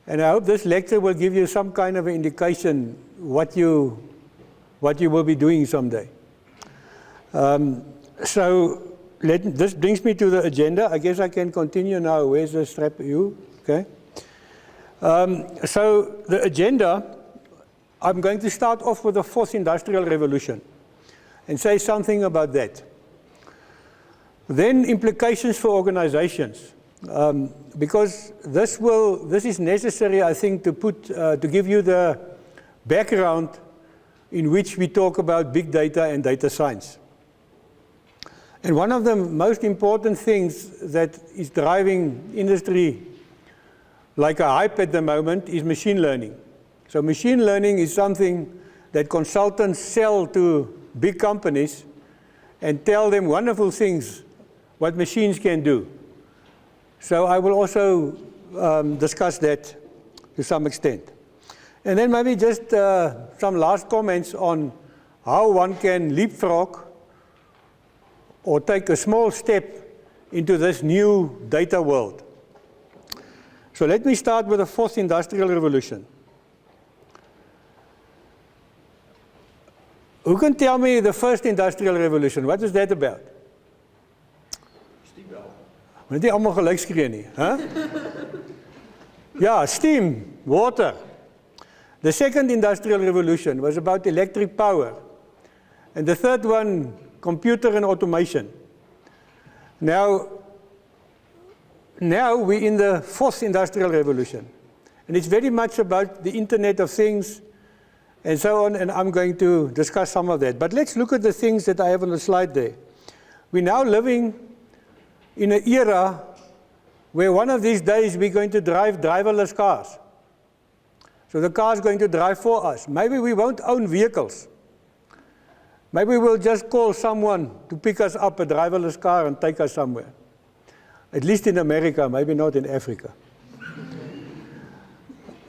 And I hope this lecture will give you some kind of an indication what you will be doing someday. This brings me to the agenda. I guess I can continue now. Where's the strap? You? Okay. So the agenda, I'm going to start off with the fourth industrial revolution and say something about that. Then implications for organizations, because this is necessary, I think, to give you the background in which we talk about big data and data science. And one of the most important things that is driving industry like a hype at the moment is machine learning. So machine learning is something that consultants sell to big companies and tell them wonderful things what machines can do. So I will also discuss that to some extent. And then maybe just some last comments on how one can leapfrog or take a small step into this new data world. So let me start with the fourth industrial revolution. Who can tell me the first industrial revolution? What is that about? Steam wel. Moet nie almal gelyk skree nie, hè? Ja, steam, water. The second industrial revolution was about electric power. And the third one, computer and automation. Now we're in the fourth industrial revolution. And it's very much about the Internet of Things and so on, and I'm going to discuss some of that. But let's look at the things that I have on the slide there. We're now living in an era where one of these days we're going to drive driverless cars. So the car is going to drive for us. Maybe we won't own vehicles. Maybe we'll just call someone to pick us up a driverless car and take us somewhere. At least in America, maybe not in Africa.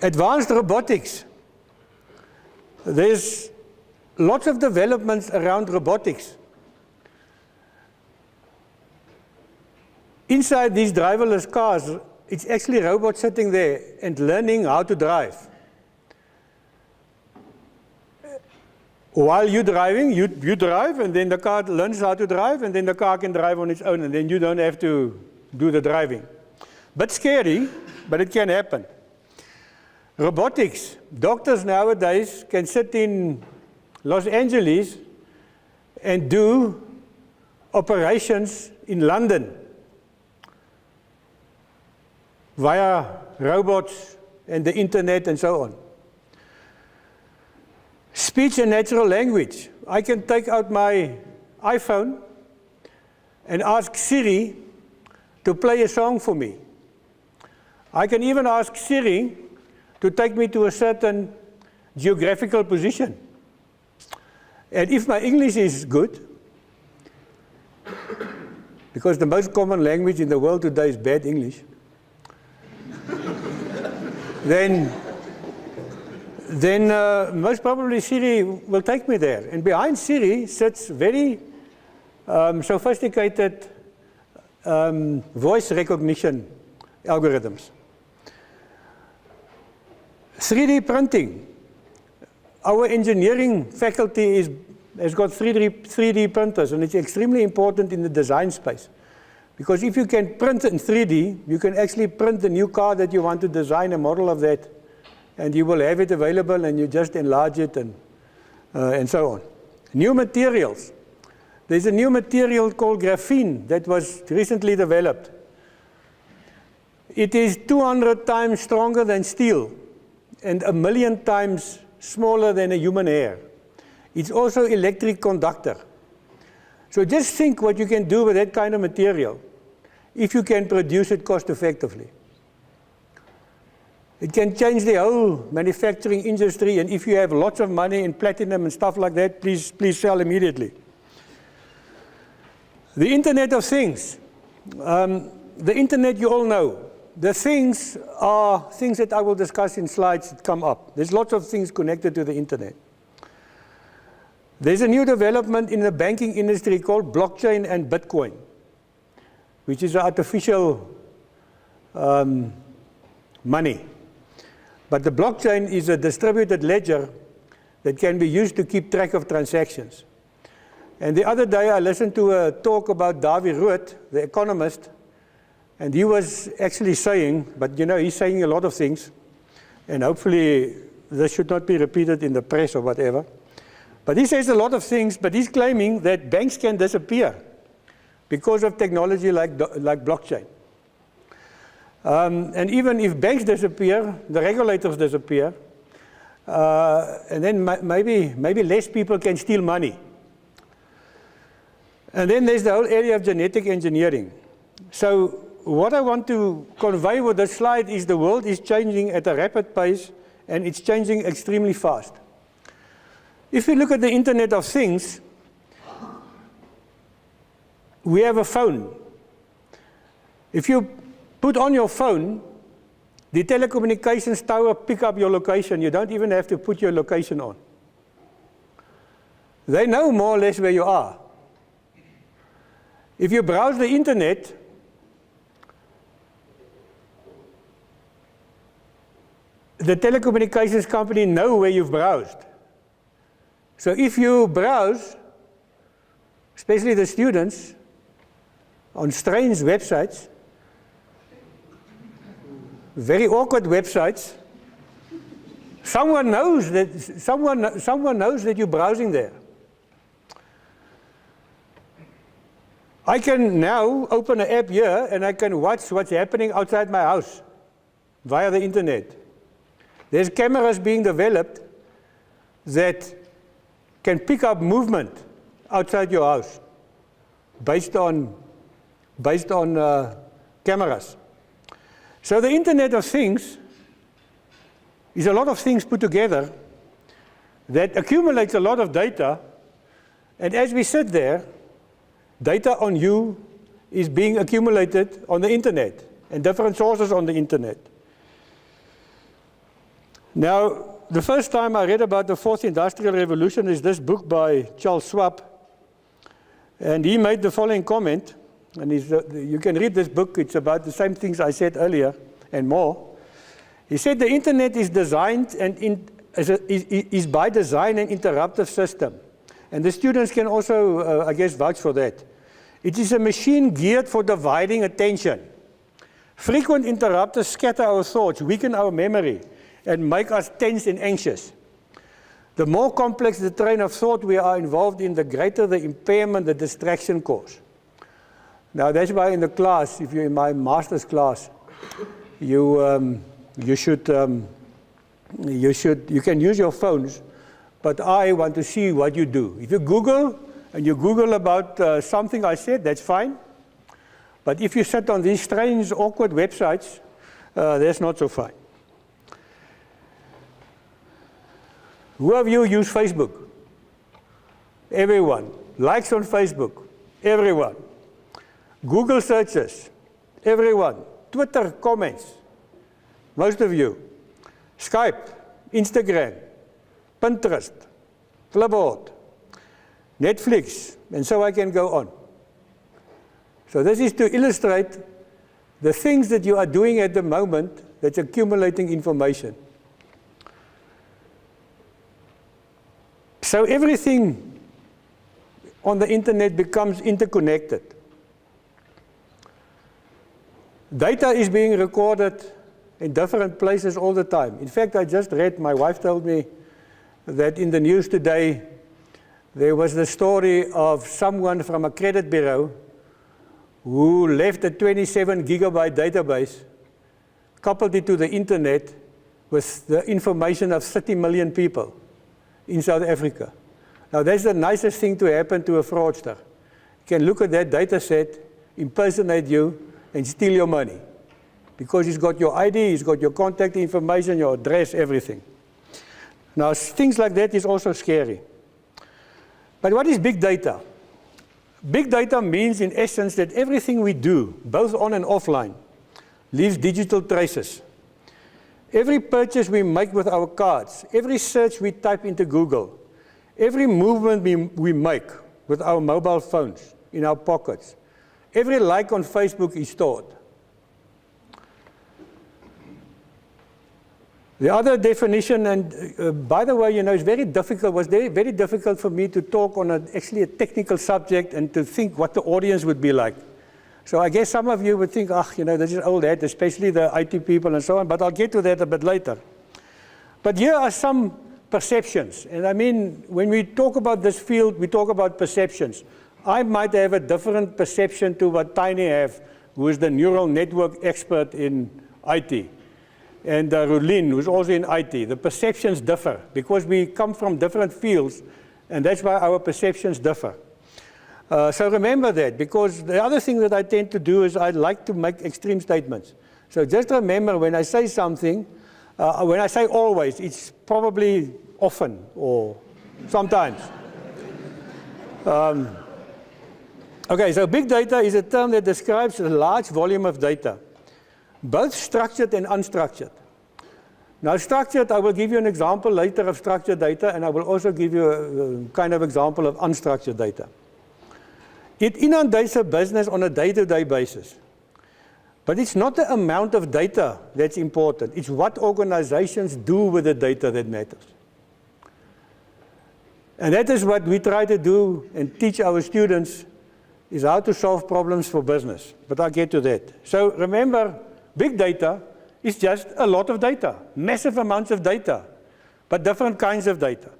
Advanced robotics. There's lots of developments around robotics. Inside these driverless cars, it's actually robots sitting there and learning how to drive. While you're driving, you drive, and then the car learns how to drive, and then the car can drive on its own, and then you don't have to do the driving. But scary, but it can happen. Robotics. Doctors nowadays can sit in Los Angeles and do operations in London via robots and the internet and so on. Speech and natural language. I can take out my iPhone and ask Siri to play a song for me. I can even ask Siri to take me to a certain geographical position. And if my English is good, because the most common language in the world today is bad English, then most probably Siri will take me there. And behind Siri sits very sophisticated voice recognition algorithms. 3D printing. Our engineering faculty has got 3D printers, and it's extremely important in the design space. Because if you can print in 3D, you can actually print the new car that you want to design, a model of that, and you will have it available, and you just enlarge it and so on. New materials. There's a new material called graphene that was recently developed. It is 200 times stronger than steel and 1,000,000 times smaller than a human hair. It's also electric conductor. So just think what you can do with that kind of material if you can produce it cost effectively. It can change the whole manufacturing industry, and if you have lots of money in platinum and stuff like that, please sell immediately. The Internet of Things. The Internet you all know. The things are things that I will discuss in slides that come up. There's lots of things connected to the Internet. There's a new development in the banking industry called blockchain and Bitcoin, which is artificial money. But the blockchain is a distributed ledger that can be used to keep track of transactions. And the other day I listened to a talk about Dawie Rood, the economist, and he was actually saying, but you know, he's saying a lot of things, and hopefully this should not be repeated in the press or whatever. But he says a lot of things, but he's claiming that banks can disappear because of technology like blockchain. And even if banks disappear, the regulators disappear, and then maybe less people can steal money. And then there's the whole area of genetic engineering. So what I want to convey with this slide is the world is changing at a rapid pace, and it's changing extremely fast. If we look at the Internet of Things, we have a phone. If you put on your phone, the telecommunications tower pick up your location. You don't even have to put your location on. They know more or less where you are. If you browse the Internet, the telecommunications company know where you've browsed. So if you browse, especially the students, on strange websites, very awkward websites, someone knows that you're browsing there. I can now open an app here and I can watch what's happening outside my house via the Internet. There's cameras being developed that can pick up movement outside your house based on cameras. So the Internet of Things is a lot of things put together that accumulates a lot of data, and as we sit there, data on you is being accumulated on the Internet and different sources on the Internet. Now, the first time I read about the fourth industrial revolution is this book by Charles Schwab, and he made the following comment, and you can read this book, it's about the same things I said earlier and more. He said the Internet is designed and is by design an interruptive system. And the students can also, I guess, vouch for that. It is a machine geared for dividing attention. Frequent interrupters scatter our thoughts, weaken our memory, and make us tense and anxious. The more complex the train of thought we are involved in, the greater the impairment the distraction cause. Now that's why in the class, if you're in my master's class, you can use your phones, but I want to see what you do. If you Google, and you Google about something I said, that's fine. But if you sit on these strange, awkward websites, that's not so fine. Who of you use Facebook? Everyone. Likes on Facebook? Everyone. Google searches? Everyone. Twitter comments? Most of you. Skype, Instagram, Pinterest, Flipboard, Netflix, and so I can go on. So this is to illustrate the things that you are doing at the moment that's accumulating information. So everything on the Internet becomes interconnected. Data is being recorded in different places all the time. In fact, I just read, my wife told me that in the news today, there was the story of someone from a credit bureau who left a 27 gigabyte database, coupled it to the Internet with the information of 30 million people in South Africa. Now that's the nicest thing to happen to a fraudster. He can look at that data set, impersonate you, and steal your money. Because he's got your ID, he's got your contact information, your address, everything. Now things like that is also scary. But what is big data? Big data means in essence that everything we do, both on and offline, leaves digital traces. Every purchase we make with our cards, every search we type into Google, every movement we make with our mobile phones in our pockets, every like on Facebook is stored. The other definition, and by the way, you know, it's very difficult, was very, very difficult for me to talk on actually a technical subject and to think what the audience would be like. So I guess some of you would think, you know, this is old hat, especially the IT people and so on, but I'll get to that a bit later. But here are some perceptions. And I mean, when we talk about this field, we talk about perceptions. I might have a different perception to what Tiny have, who is the neural network expert in IT. And Rulin, who's also in IT. The perceptions differ because we come from different fields, and that's why our perceptions differ. So remember that, because the other thing that I tend to do is I like to make extreme statements. So just remember, when I say something, when I say always, it's probably often or sometimes. Okay, so big data is a term that describes a large volume of data, both structured and unstructured. Now structured, I will give you an example later of structured data, and I will also give you a kind of example of unstructured data. It inundates a business on a day-to-day basis. But it's not the amount of data that's important, it's what organizations do with the data that matters. And that is what we try to do and teach our students, is how to solve problems for business. But I'll get to that. So remember, big data is just a lot of data, massive amounts of data, but different kinds of data.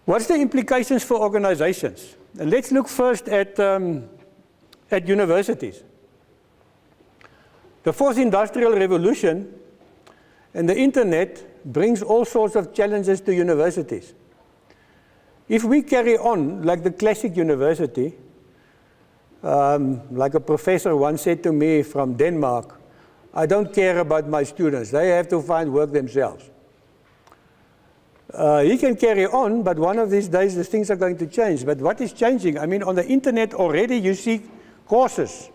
What's the implications for organizations? And let's look first at universities. The fourth industrial revolution and the internet brings all sorts of challenges to universities. If we carry on like the classic university, like a professor once said to me from Denmark, I don't care about my students, they have to find work themselves. He can carry on, but one of these days the things are going to change. But what is changing? I mean, on the internet already you see courses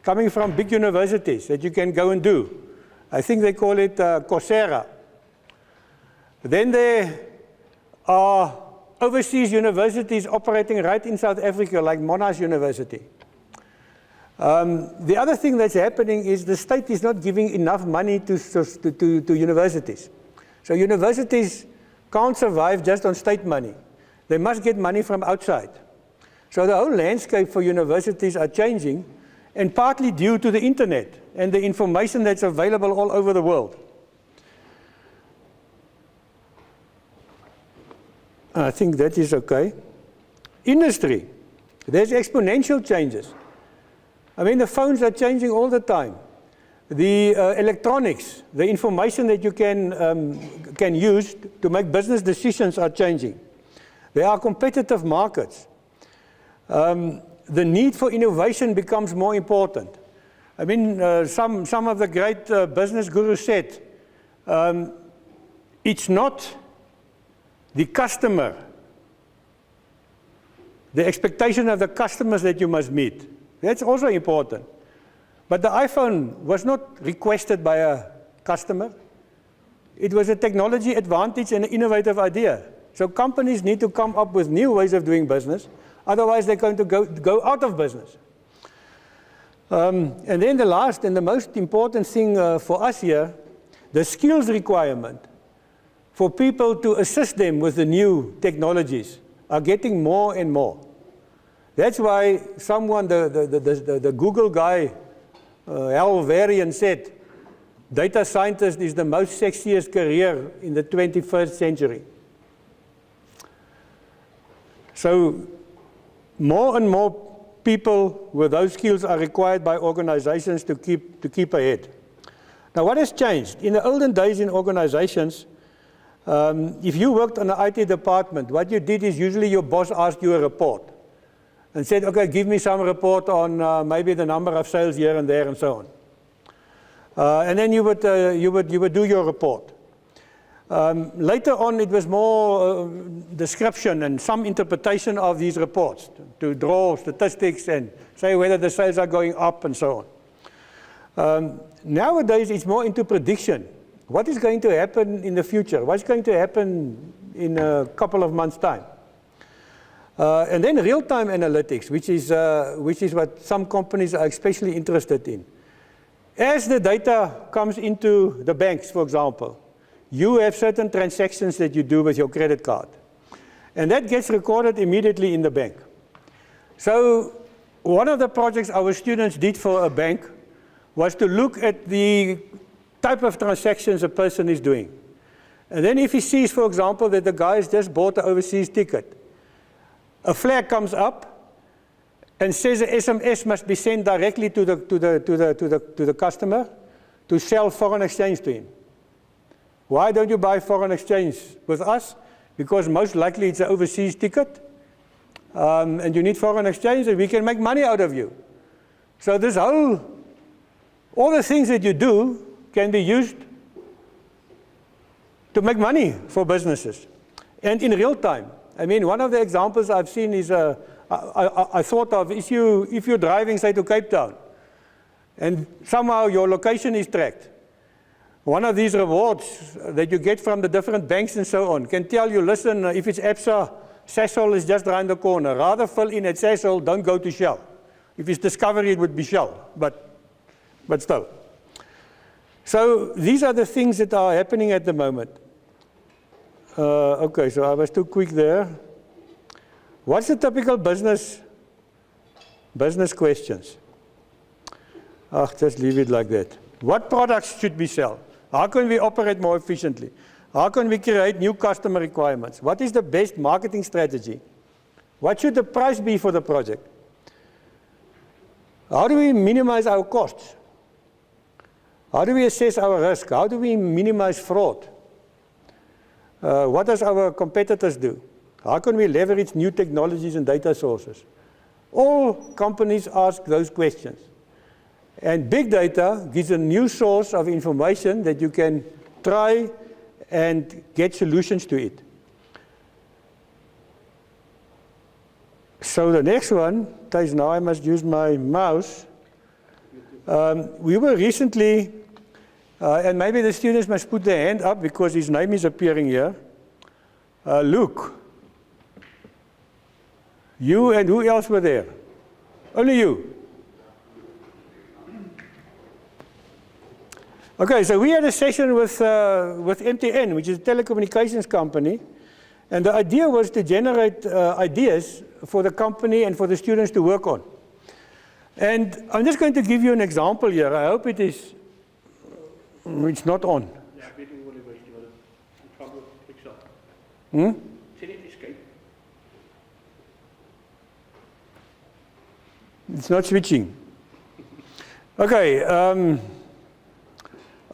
coming from big universities that you can go and do. I think they call it Coursera. Then there are overseas universities operating right in South Africa, like Monash University. The other thing that's happening is the state is not giving enough money to universities. So universities can't survive just on state money. They must get money from outside. So the whole landscape for universities are changing, and partly due to the internet and the information that's available all over the world. I think that is okay. Industry, there's exponential changes. I mean, the phones are changing all the time. The electronics, the information that you can use to make business decisions are changing. There are competitive markets. The need for innovation becomes more important. I mean, some of the great business gurus said, it's not the customer, the expectation of the customers that you must meet. That's also important. But the iPhone was not requested by a customer. It was a technology advantage and an innovative idea. So companies need to come up with new ways of doing business. Otherwise, they're going to go out of business. And then the last and the most important thing for us here, the skills requirement for people to assist them with the new technologies are getting more and more. That's why someone, the Google guy, Hal Varian said, data scientist is the most sexiest career in the 21st century. So more and more people with those skills are required by organizations to keep ahead. Now what has changed? In the olden days in organizations, if you worked on an IT department, what you did is usually your boss asked you a report and said, okay, give me some report on maybe the number of sales here and there and so on. And then you would do your report. Later on, it was more description and some interpretation of these reports to draw statistics and say whether the sales are going up and so on. Nowadays, it's more into prediction. What is going to happen in the future? What's going to happen in a couple of months' time? And then real-time analytics, which is what some companies are especially interested in. As the data comes into the banks, for example, you have certain transactions that you do with your credit card. And that gets recorded immediately in the bank. So one of the projects our students did for a bank was to look at the type of transactions a person is doing. And then if he sees, for example, that the guy has just bought an overseas ticket, a flag comes up and says an SMS must be sent directly to the customer to sell foreign exchange to him. Why don't you buy foreign exchange with us? Because most likely it's an overseas ticket, and you need foreign exchange, and we can make money out of you. So this all the things that you do can be used to make money for businesses, and in real time. I mean, one of the examples I've seen is I thought of if you're driving, say, to Cape Town, and somehow your location is tracked. One of these rewards that you get from the different banks and so on can tell you, listen, if it's Absa, Sasol is just around the corner. Rather fill in at Sasol, don't go to Shell. If it's Discovery, it would be Shell, but still. So these are the things that are happening at the moment. Okay, so I was too quick there. What's the typical business questions? Just leave it like that. What products should we sell? How can we operate more efficiently? How can we create new customer requirements? What is the best marketing strategy? What should the price be for the project? How do we minimize our costs? How do we assess our risk? How do we minimize fraud? What does our competitors do? How can we leverage new technologies and data sources? All companies ask those questions. And big data gives a new source of information that you can try and get solutions to it. So the next one, now I must use my mouse. We were recently, and maybe the students must put their hand up because his name is appearing here. Luke. You and who else were there? Only you. Okay, so we had a session with MTN, which is a telecommunications company, and the idea was to generate ideas for the company and for the students to work on. And I'm just going to give you an example here. I hope it's not on. It's not switching. Okay.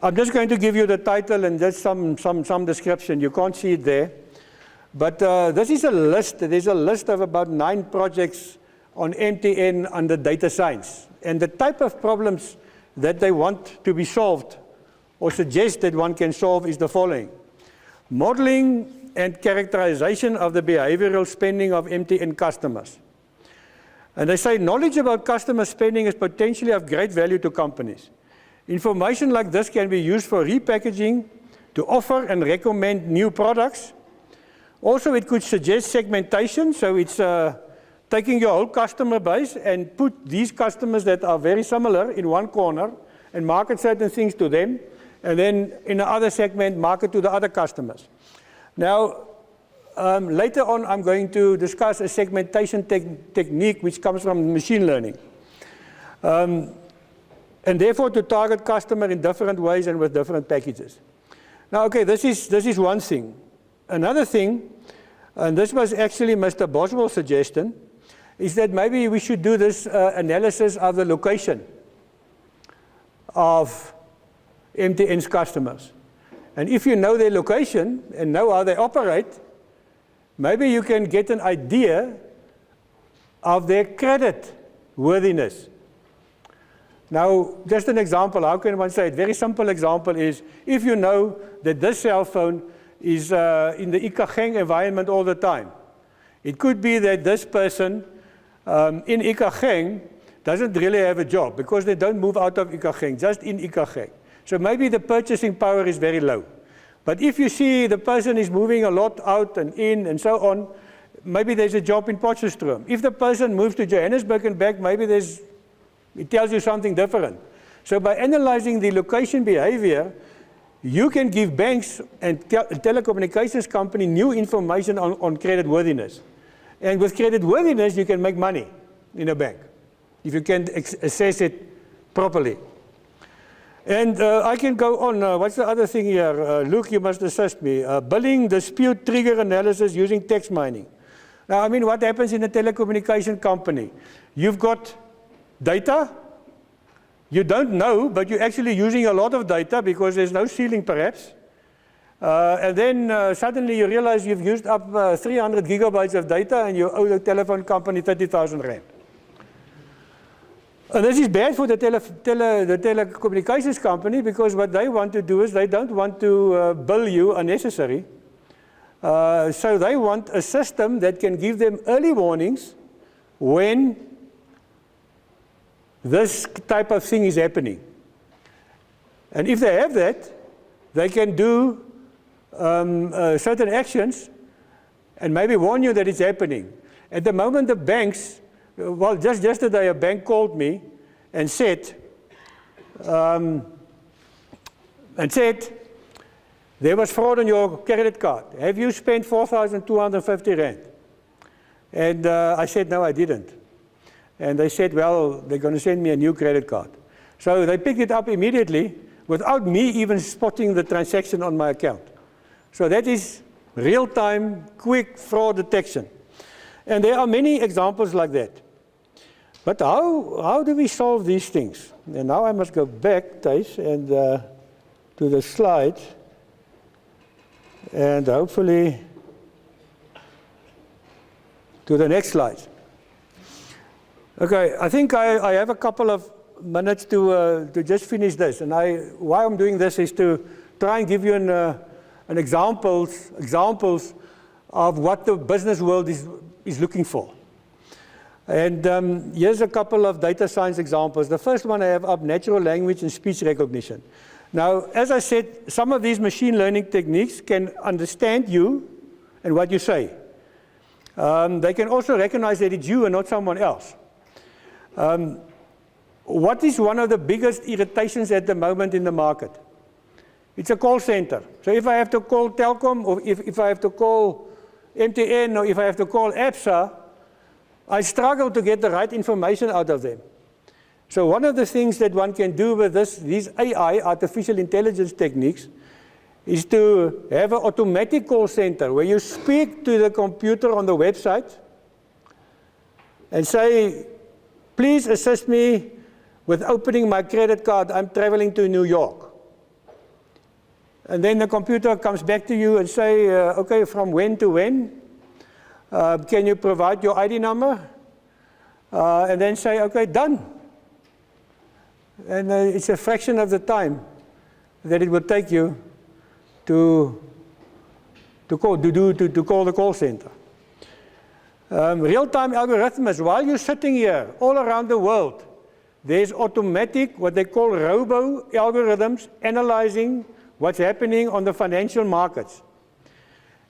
I'm just going to give you the title and just some description. You can't see it there. But this is a list. There's a list of about 9 projects on MTN under data science. And the type of problems that they want to be solved or suggest that one can solve is the following. Modeling and characterization of the behavioral spending of MTN customers. And they say knowledge about customer spending is potentially of great value to companies. Information like this can be used for repackaging, to offer and recommend new products. Also, it could suggest segmentation, so it's taking your whole customer base and put these customers that are very similar in one corner and market certain things to them, and then in the other segment, market to the other customers. Now, later on, I'm going to discuss a segmentation technique which comes from machine learning. And therefore to target customer in different ways and with different packages. Now, okay, this is one thing. Another thing, and this was actually Mr. Boswell's suggestion, is that maybe we should do this analysis of the location of MTN's customers. And if you know their location and know how they operate, maybe you can get an idea of their credit worthiness. Now, just an example, how can one say it? Very simple example is, if you know that this cell phone is in the Ikageng environment all the time, it could be that this person in Ikageng doesn't really have a job because they don't move out of Ikageng, just in Ikageng. So maybe the purchasing power is very low. But if you see the person is moving a lot out and in and so on, maybe there's a job in Potchefstroom. If the person moves to Johannesburg and back, maybe it tells you something different. So by analyzing the location behavior, you can give banks and telecommunications company new information on creditworthiness. And with creditworthiness, you can make money in a bank if you can assess it properly. And I can go on. What's the other thing here? Luke, you must assist me. Billing dispute trigger analysis using text mining. Now, I mean, what happens in a telecommunication company? You've got data. You don't know, but you're actually using a lot of data because there's no ceiling, perhaps. And then suddenly you realize you've used up 300 gigabytes of data and you owe the telephone company 30,000 rand. And this is bad for the telecommunications company because what they want to do is they don't want to bill you unnecessary. So they want a system that can give them early warnings when this type of thing is happening. And if they have that, they can do certain actions and maybe warn you that it's happening. At the moment, the banks, well, just yesterday a bank called me and said, there was fraud on your credit card. Have you spent 4,250 rand? And I said, no, I didn't. And they said, well, they're going to send me a new credit card. So they picked it up immediately without me even spotting the transaction on my account. So that is real-time, quick fraud detection. And there are many examples like that. But how do we solve these things? And now I must go back, Thijs, and to the slides. And hopefully to the next slide. Okay, I think I have a couple of minutes to just finish this. And why I'm doing this is to try and give you an examples of what the business world is looking for. And here's a couple of data science examples. The first one I have up, natural language and speech recognition. Now, as I said, some of these machine learning techniques can understand you and what you say. They can also recognize that it's you and not someone else. What is one of the biggest irritations at the moment in the market? It's a call center. So if I have to call Telkom, or if I have to call MTN, or if I have to call ABSA, I struggle to get the right information out of them. So one of the things that one can do with these AI, artificial intelligence techniques, is to have an automatic call center where you speak to the computer on the website and say, please assist me with opening my credit card. I'm traveling to New York. And then the computer comes back to you and say, okay, from when to when? Can you provide your ID number? And then say, okay, done. And it's a fraction of the time that it would take you to call the call center. Real-time algorithms, while you're sitting here, all around the world, there's automatic, what they call robo-algorithms, analyzing what's happening on the financial markets.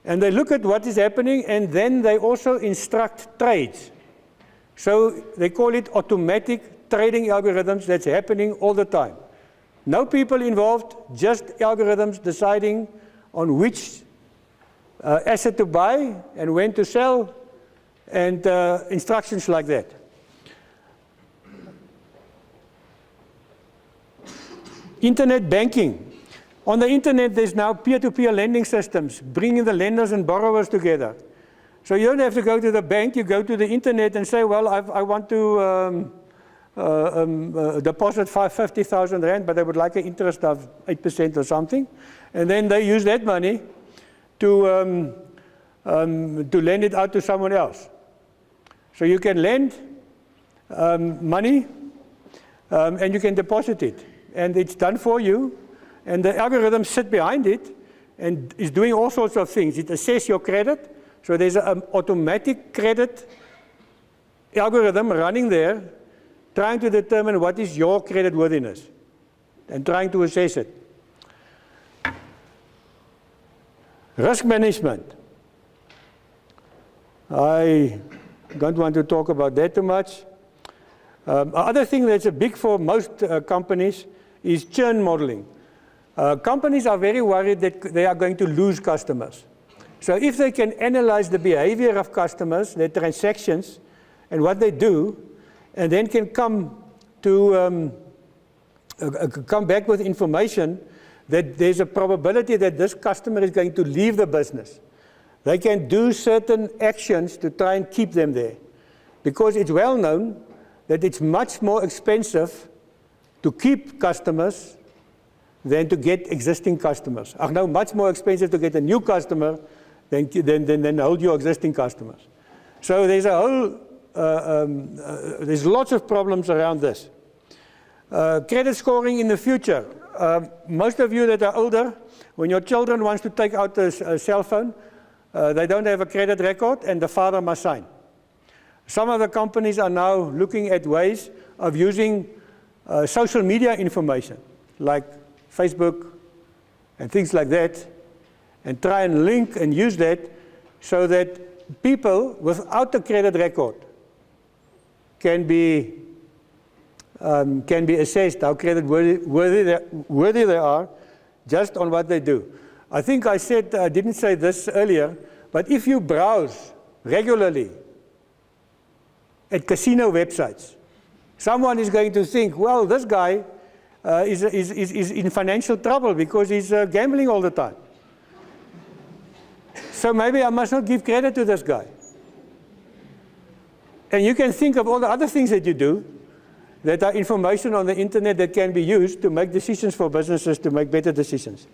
And they look at what is happening, and then they also instruct trades. So they call it automatic trading algorithms that's happening all the time. No people involved, just algorithms deciding on which asset to buy and when to sell, and instructions like that. Internet banking. On the internet, there's now peer-to-peer lending systems, bringing the lenders and borrowers together. So you don't have to go to the bank, you go to the internet and say, well, I want to deposit 50,000 rand, but I would like an interest of 8% or something. And then they use that money to lend it out to someone else. So you can lend money and you can deposit it. And it's done for you. And the algorithms sit behind it and is doing all sorts of things. It assesses your credit. So there's an automatic credit algorithm running there, trying to determine what is your credit worthiness and trying to assess it. Risk management. I don't want to talk about that too much. Other thing that's a big for most companies is churn modeling. Companies are very worried that they are going to lose customers. So if they can analyze the behavior of customers, their transactions, and what they do, and then can come back with information that there's a probability that this customer is going to leave the business, they can do certain actions to try and keep them there. Because it's well known that it's much more expensive to keep customers than to get existing customers. No, much more expensive to get a new customer than hold your existing customers. So there's a whole, there's lots of problems around this. Credit scoring in the future. Most of you that are older, when your children want to take out a cell phone, they don't have a credit record and the father must sign. Some of the companies are now looking at ways of using social media information, like Facebook and things like that, and try and link and use that so that people without a credit record can be assessed how credit worthy they are just on what they do. I think I said, I didn't say this earlier, but if you browse regularly at casino websites, someone is going to think, well, this guy is in financial trouble because he's gambling all the time. So maybe I must not give credit to this guy. And you can think of all the other things that you do that are information on the internet that can be used to make decisions for businesses to make better decisions.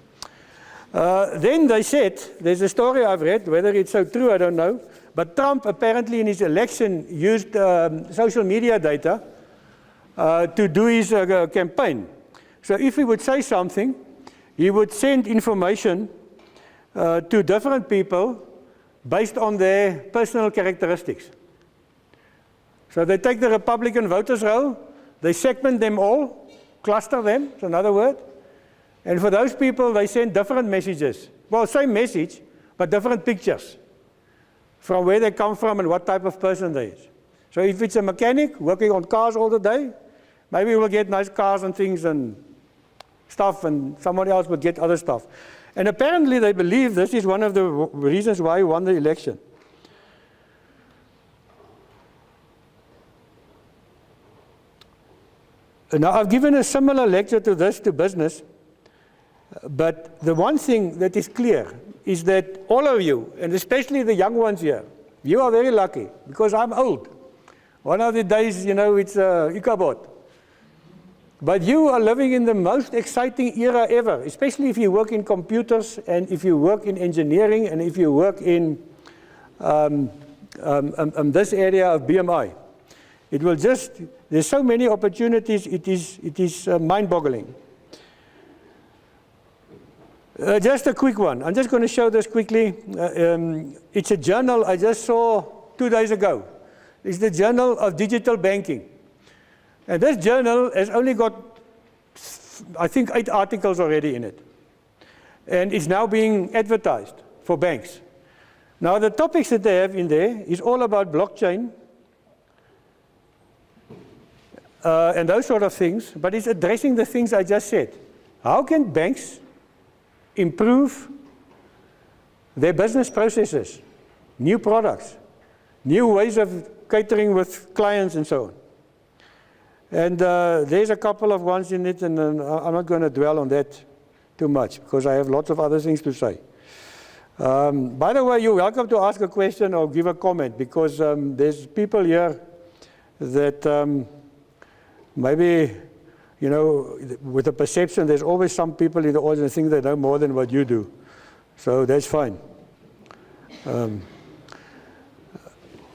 Then they said, there's a story I've read, whether it's so true, I don't know, but Trump apparently in his election used social media data to do his campaign. So if he would say something, he would send information to different people based on their personal characteristics. So they take the Republican voters roll, they segment them all, cluster them, is another word, and for those people they send different messages. Well, same message, but different pictures from where they come from and what type of person they is. So if it's a mechanic working on cars all the day, maybe we'll get nice cars and things and stuff, and someone else would get other stuff. And apparently they believe this is one of the reasons why he won the election. Now, I've given a similar lecture to this to business, but the one thing that is clear is that all of you, and especially the young ones here, you are very lucky, because I'm old. One of the days, you know, it's Ichabod. But you are living in the most exciting era ever, especially if you work in computers, and if you work in engineering, and if you work in this area of BMI. It will just, there's so many opportunities, it is mind-boggling. Just a quick one. I'm just going to show this quickly. It's a journal I just saw 2 days ago. It's the Journal of Digital Banking. And this journal has only got, I think, 8 articles already in it. And it's now being advertised for banks. Now, the topics that they have in there is all about blockchain, and those sort of things, but it's addressing the things I just said. How can banks improve their business processes, new products, new ways of catering with clients and so on? And there's a couple of ones in it, and I'm not going to dwell on that too much because I have lots of other things to say. By the way, you're welcome to ask a question or give a comment, because there's people here that maybe, you know, with the perception, there's always some people in the audience that think they know more than what you do. So that's fine.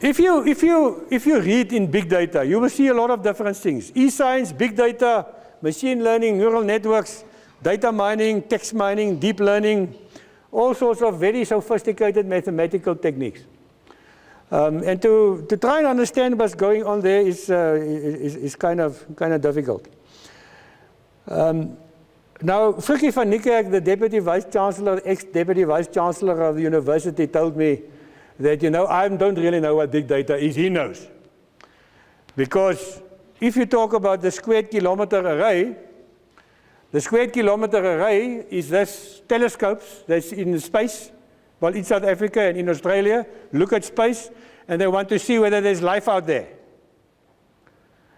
If you read in big data, you will see a lot of different things. E-science, big data, machine learning, neural networks, data mining, text mining, deep learning, all sorts of very sophisticated mathematical techniques. And to try and understand what's going on there is kind of difficult. Now, Frikkie van Niekerk, the Deputy Vice Chancellor, ex-Deputy Vice Chancellor of the university, told me that, you know, I don't really know what big data is. He knows. Because if you talk about the squared kilometer array, the squared kilometer array is this telescopes that's in space, well, in South Africa and in Australia, look at space, and they want to see whether there's life out there.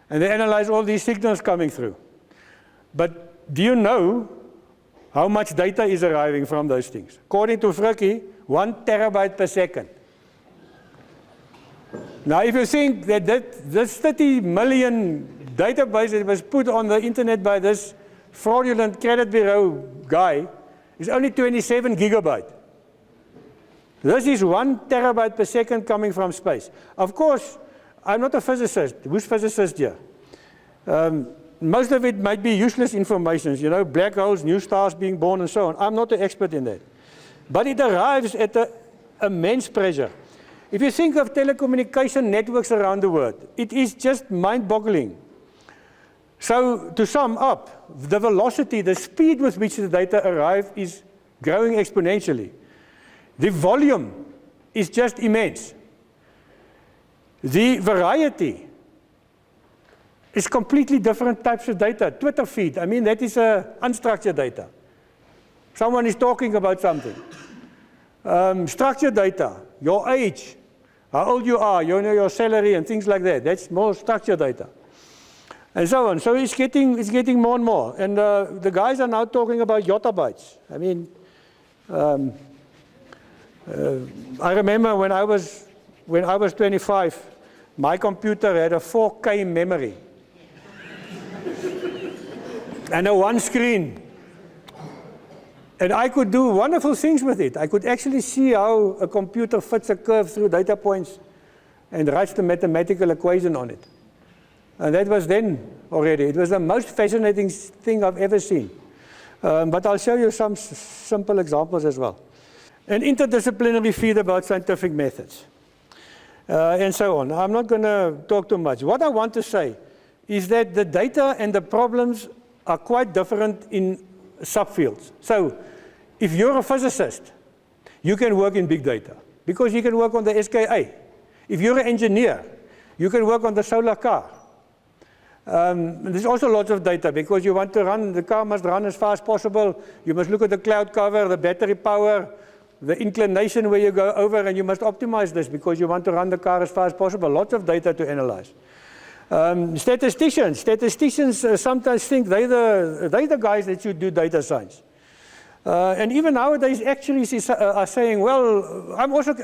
And they analyze all these signals coming through. But do you know how much data is arriving from those things? According to Frikkie, 1 terabyte per second. Now, if you think that this 30 million database that was put on the internet by this fraudulent credit bureau guy is only 27 gigabyte. This is 1 terabyte per second coming from space. Of course, I'm not a physicist. Who's physicist here? Most of it might be useless information, you know, black holes, new stars being born and so on. I'm not an expert in that. But it arrives at an immense pressure. If you think of telecommunication networks around the world, it is just mind-boggling. So to sum up, the velocity, the speed with which the data arrive is growing exponentially. The volume is just immense. The variety is completely different types of data. Twitter feed, I mean, that is unstructured data. Someone is talking about something. Structured data, your age, how old you are, you know, your salary and things like that. That's more structured data. And so on. So it's getting more and more. And the guys are now talking about yottabytes. I mean, I remember when I was 25, my computer had a 4K memory. And a one screen. And I could do wonderful things with it. I could actually see how a computer fits a curve through data points and writes the mathematical equation on it. And that was then already. It was the most fascinating thing I've ever seen. But I'll show you some simple examples as well. An interdisciplinary field about scientific methods. And so on. I'm not going to talk too much. What I want to say is that the data and the problems are quite different in subfields. So if you're a physicist, you can work in big data because you can work on the SKA. If you're an engineer, you can work on the solar car. There's also lots of data because you want to run, the car must run as fast as possible. You must look at the cloud cover, the battery power, the inclination where you go over, and you must optimize this because you want to run the car as fast as possible. Lots of data to analyze. Statisticians sometimes think they're the guys that should do data science. And even nowadays, actuaries are saying, well,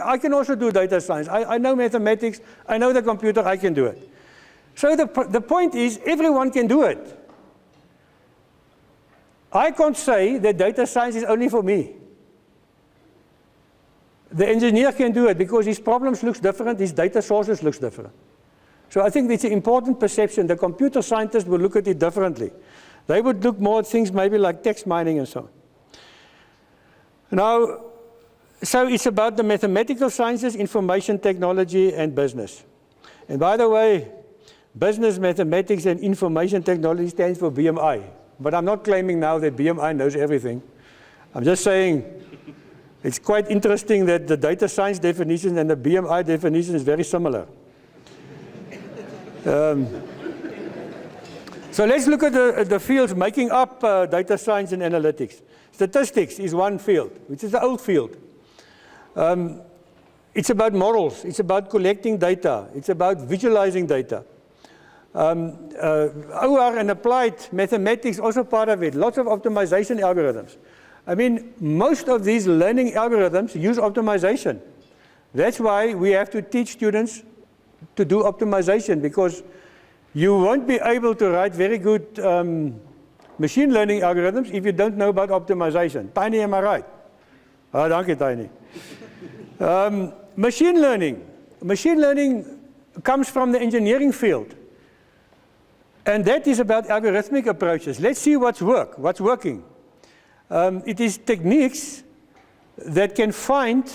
I can also do data science. I know mathematics, I know the computer, I can do it. So the point is, everyone can do it. I can't say that data science is only for me. The engineer can do it because his problems looks different, his data sources looks different. So I think it's an important perception. The computer scientists will look at it differently. They would look more at things maybe like text mining and so on. Now, so it's about the mathematical sciences, information technology, and business. And by the way, business, mathematics, and information technology stands for BMI. But I'm not claiming now that BMI knows everything. I'm just saying it's quite interesting that the data science definition and the BMI definition is very similar. So let's look at the fields making up data science and analytics. Statistics is one field, which is the old field. It's about models. It's about collecting data. It's about visualizing data. OR and applied mathematics also part of it. Lots of optimization algorithms. I mean, most of these learning algorithms use optimization. That's why we have to teach students to do optimization, because you won't be able to write very good machine learning algorithms if you don't know about optimization. Tiny, am I right? Oh, thank you, Tiny. Machine learning. Machine learning comes from the engineering field. And that is about algorithmic approaches. Let's see what's working. It is techniques that can find,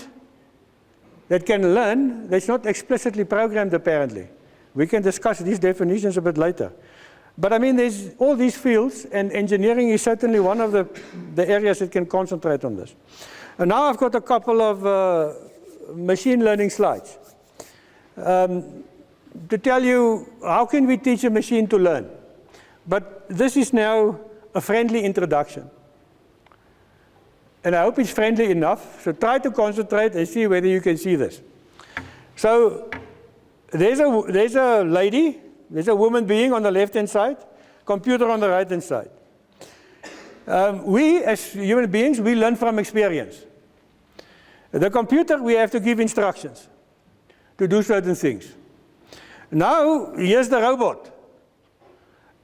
that can learn, that's not explicitly programmed apparently. We can discuss these definitions a bit later. But I mean, there's all these fields, and engineering is certainly one of the areas that can concentrate on this. And now I've got a couple of machine learning slides. to tell you how can we teach a machine to learn. But this is now a friendly introduction. And I hope it's friendly enough. So try to concentrate and see whether you can see this. So there's a lady, there's a woman being on the left-hand side, computer on the right-hand side. We, as human beings, we learn from experience. The computer, we have to give instructions to do certain things. Now, here's the robot.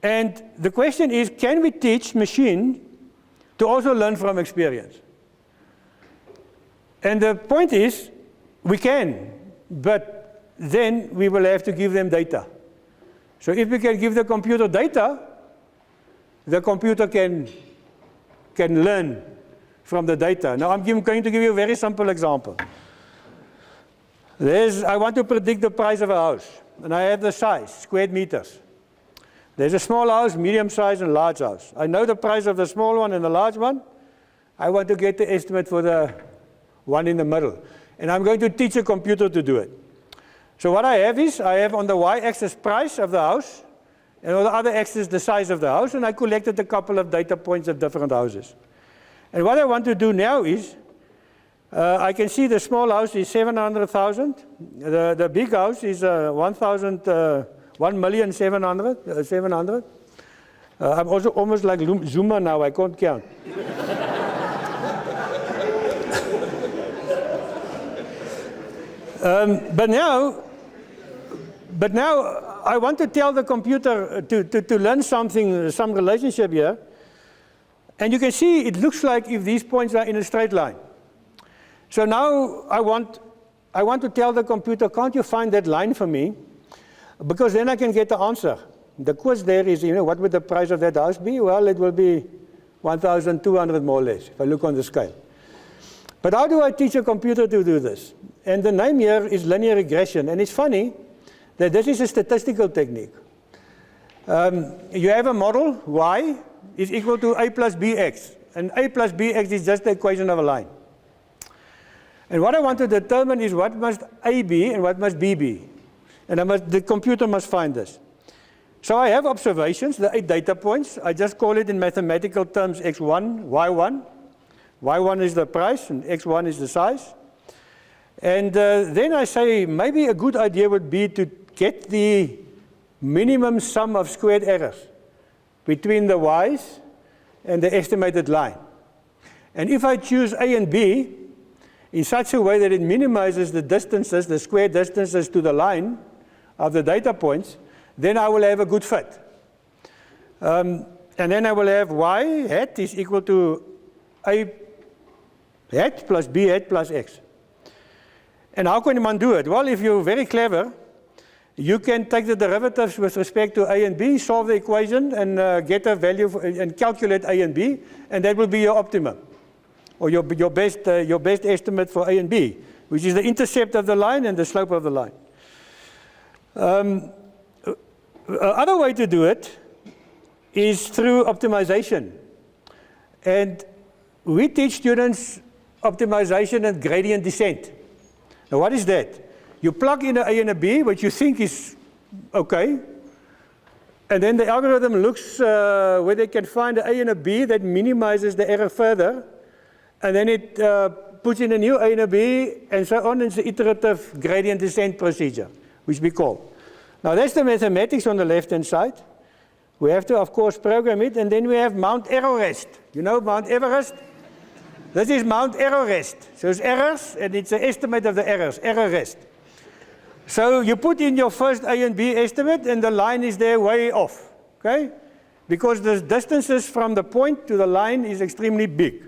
And the question is, can we teach machine to also learn from experience? And the point is, we can, but then we will have to give them data. So if we can give the computer data, the computer can learn from the data. Now I'm going to give you a very simple example. I want to predict the price of a house, and I have the size, square meters. There's a small house, medium size, and large house. I know the price of the small one and the large one. I want to get the estimate for the one in the middle. And I'm going to teach a computer to do it. So what I have is, I have on the y-axis price of the house, and on the other axis the size of the house, and I collected a couple of data points of different houses. And what I want to do now is, I can see the small house is 700,000. The big house is 1,700,000. I'm also almost like Zuma now, I can't count. But now I want to tell the computer to learn something, some relationship here. And you can see it looks like if these points are in a straight line. So now I want to tell the computer, can't you find that line for me? Because then I can get the answer. The quiz there is, what would the price of that house be? Well, it will be 1,200 more or less, if I look on the scale. But how do I teach a computer to do this? And the name here is linear regression. And it's funny that this is a statistical technique. You have a model, y is equal to a plus bx. And a plus bx is just the equation of a line. And what I want to determine is what must a be and what must b be. And the computer must find this. So I have observations, the 8 data points. I just call it in mathematical terms x1, y1. y1 is the price and x1 is the size. And then I say maybe a good idea would be to get the minimum sum of squared errors between the y's and the estimated line. And if I choose a and b in such a way that it minimizes the distances, the square distances to the line of the data points, then I will have a good fit. And then I will have y hat is equal to a hat plus b hat plus x. And how can one do it? Well, if you're very clever, you can take the derivatives with respect to a and b, solve the equation, and get a value and calculate a and b, and that will be your optimum, or your best estimate for a and b, which is the intercept of the line and the slope of the line. Other way to do it is through optimization. And we teach students optimization and gradient descent. Now what is that? You plug in an a and a b, which you think is okay, and then the algorithm looks where they can find an a and a b that minimizes the error further, and then it puts in a new a and a b, and so on. It's the iterative gradient descent procedure, which we call. Now that's the mathematics on the left-hand side. We have to, of course, program it, and then we have Mount Everest. You know Mount Everest? This is Mount Everest. So it's errors, and it's an estimate of the errors, error rest. So you put in your first A and B estimate, and the line is there way off, okay? Because the distances from the point to the line is extremely big.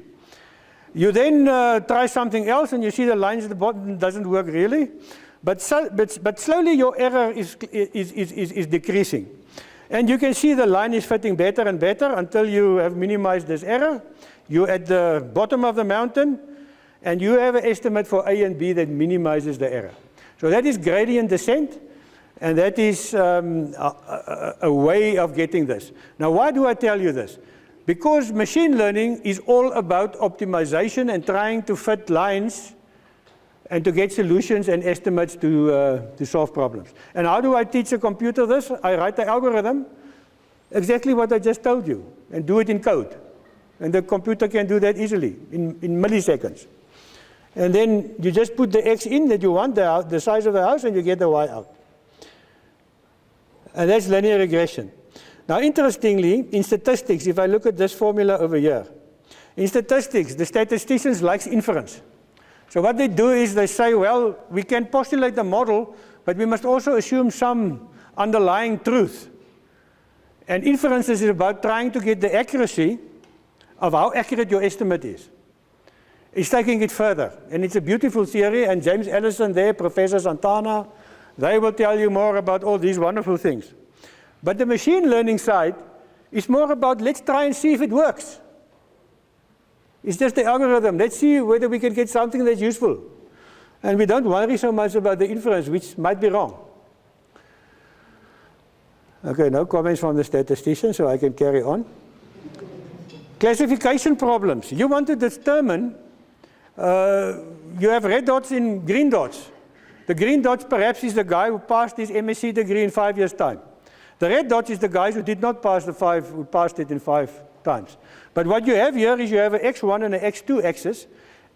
You then try something else, and you see the lines at the bottom doesn't work really. But slowly your error is decreasing. And you can see the line is fitting better and better until you have minimized this error. You're at the bottom of the mountain, and you have an estimate for A and B that minimizes the error. So that is gradient descent, and that is a way of getting this. Now, why do I tell you this? Because machine learning is all about optimization and trying to fit lines and to get solutions and estimates to solve problems. And how do I teach a computer this? I write the algorithm, exactly what I just told you, and do it in code. And the computer can do that easily, in milliseconds. And then you just put the X in that you want, the size of the house, and you get the Y out. And that's linear regression. Now, interestingly, in statistics, if I look at this formula over here, in statistics, the statisticians like inference. So what they do is they say, well, we can postulate the model, but we must also assume some underlying truth. And inference is about trying to get the accuracy of how accurate your estimate is. It's taking it further. And it's a beautiful theory, and James Allison there, Professor Santana, they will tell you more about all these wonderful things. But the machine learning side is more about, let's try and see if it works. It's just the algorithm. Let's see whether we can get something that's useful. And we don't worry so much about the inference, which might be wrong. Okay, no comments from the statistician, so I can carry on. Classification problems. You want to determine, you have red dots and green dots. The green dots perhaps is the guy who passed his MSc degree in 5 years' time. The red dots is the guys who did not pass who passed it in 5 times. But what you have here is you have an X1 and an X2 axis,